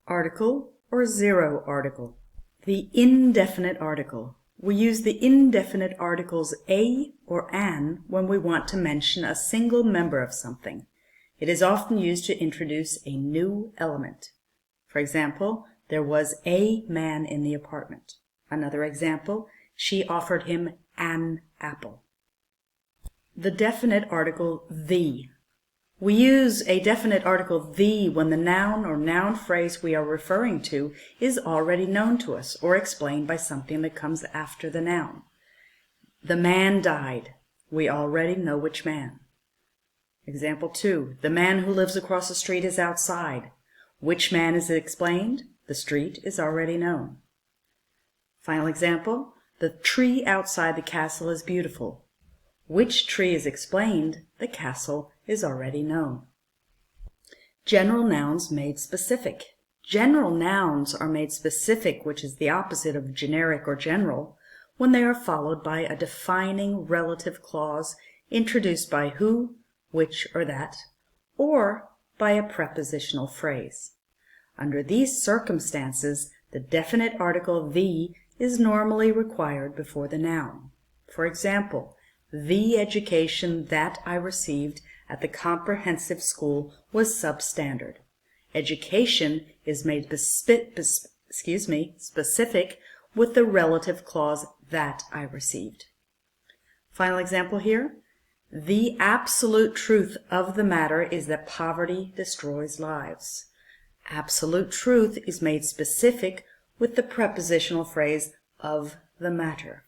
article or zero article. The indefinite article. We use the indefinite articles a or an when we want to mention a single member of something. It is often used to introduce a new element. For example, there was a man in the apartment. Another example, she offered him an apple. The definite article the. We use a definite article the when the noun or noun phrase we are referring to is already known to us or explained by something that comes after the noun. The man died. We already know which man. Example 2. The man who lives across the street is outside. Which man is explained? The street is already known. Final example. The tree outside the castle is beautiful. Which tree is explained? The castle is already known. General nouns made specific. General nouns are made specific, which is the opposite of generic or general, when they are followed by a defining relative clause introduced by who, which, or that, or by a prepositional phrase. Under these circumstances, the definite article the is normally required before the noun. For example, the education that I received at the comprehensive school was substandard. Education is made specific with the relative clause that I received. Final example here. The absolute truth of the matter is that poverty destroys lives. Absolute truth is made specific with the prepositional phrase of the matter.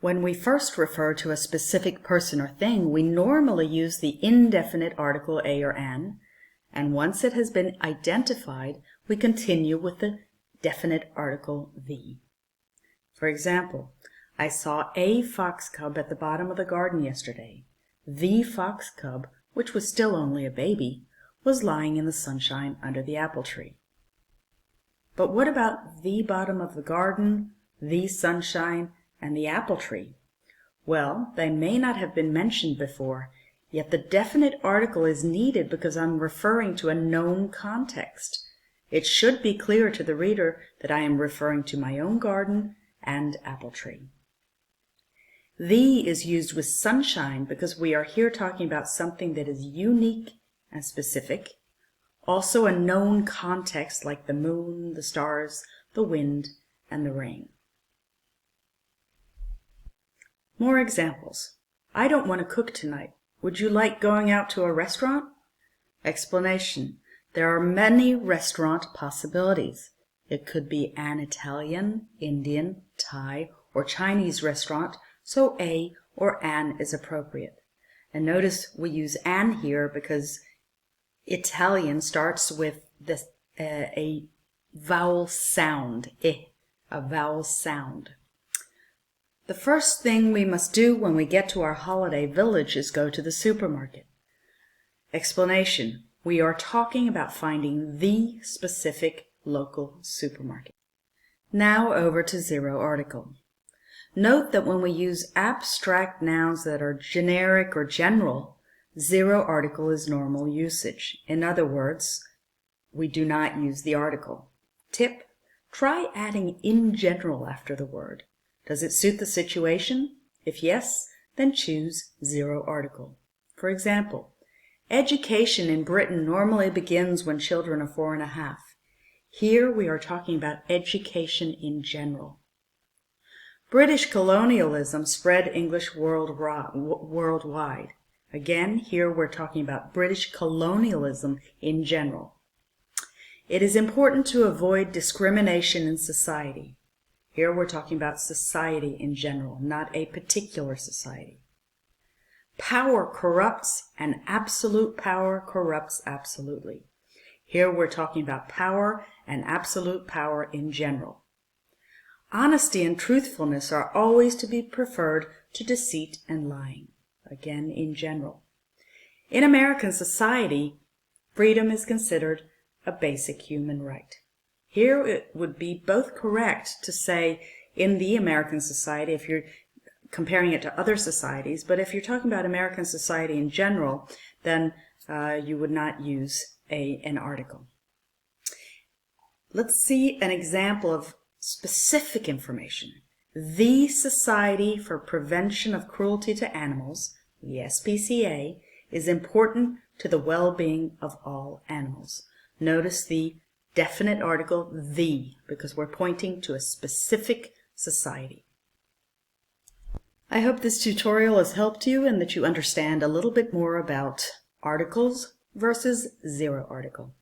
When we first refer to a specific person or thing, we normally use the indefinite article a or an, and once it has been identified, we continue with the definite article the. For example, I saw a fox cub at the bottom of the garden yesterday. The fox cub, which was still only a baby, was lying in the sunshine under the apple tree. But what about the bottom of the garden, the sunshine, and the apple tree? Well, they may not have been mentioned before, yet the definite article is needed because I'm referring to a known context. It should be clear to the reader that I am referring to my own garden and apple tree. The is used with sunshine because we are here talking about something that is unique and specific, also a known context like the moon, the stars, the wind, and the rain. More examples. I don't want to cook tonight. Would you like going out to a restaurant? Explanation. There are many restaurant possibilities. It could be an Italian, Indian, Thai, or Chinese restaurant, so a or an is appropriate. And notice we use an here because Italian starts with a vowel sound, a vowel sound. The first thing we must do when we get to our holiday village is go to the supermarket. Explanation. We are talking about finding the specific local supermarket. Now over to zero article. Note that when we use abstract nouns that are generic or general, zero article is normal usage. In other words, we do not use the article. Tip. Try adding in general after the word. Does it suit the situation? If yes, then choose zero article. For example, education in Britain normally begins when children are 4 1/2. Here we are talking about education in general. British colonialism spread English worldwide. Again, here we're talking about British colonialism in general. It is important to avoid discrimination in society. Here we're talking about society in general, not a particular society. Power corrupts, and absolute power corrupts absolutely. Here we're talking about power and absolute power in general. Honesty and truthfulness are always to be preferred to deceit and lying, again in general. In American society, freedom is considered a basic human right. Here it would be both correct to say in the American society if you're comparing it to other societies, but if you're talking about American society in general, then you would not use an article. Let's see an example of specific information. The Society for Prevention of Cruelty to Animals, the SPCA, is important to the well-being of all animals. Notice the definite article, the, because we're pointing to a specific society. I hope this tutorial has helped you and that you understand a little bit more about articles versus zero article.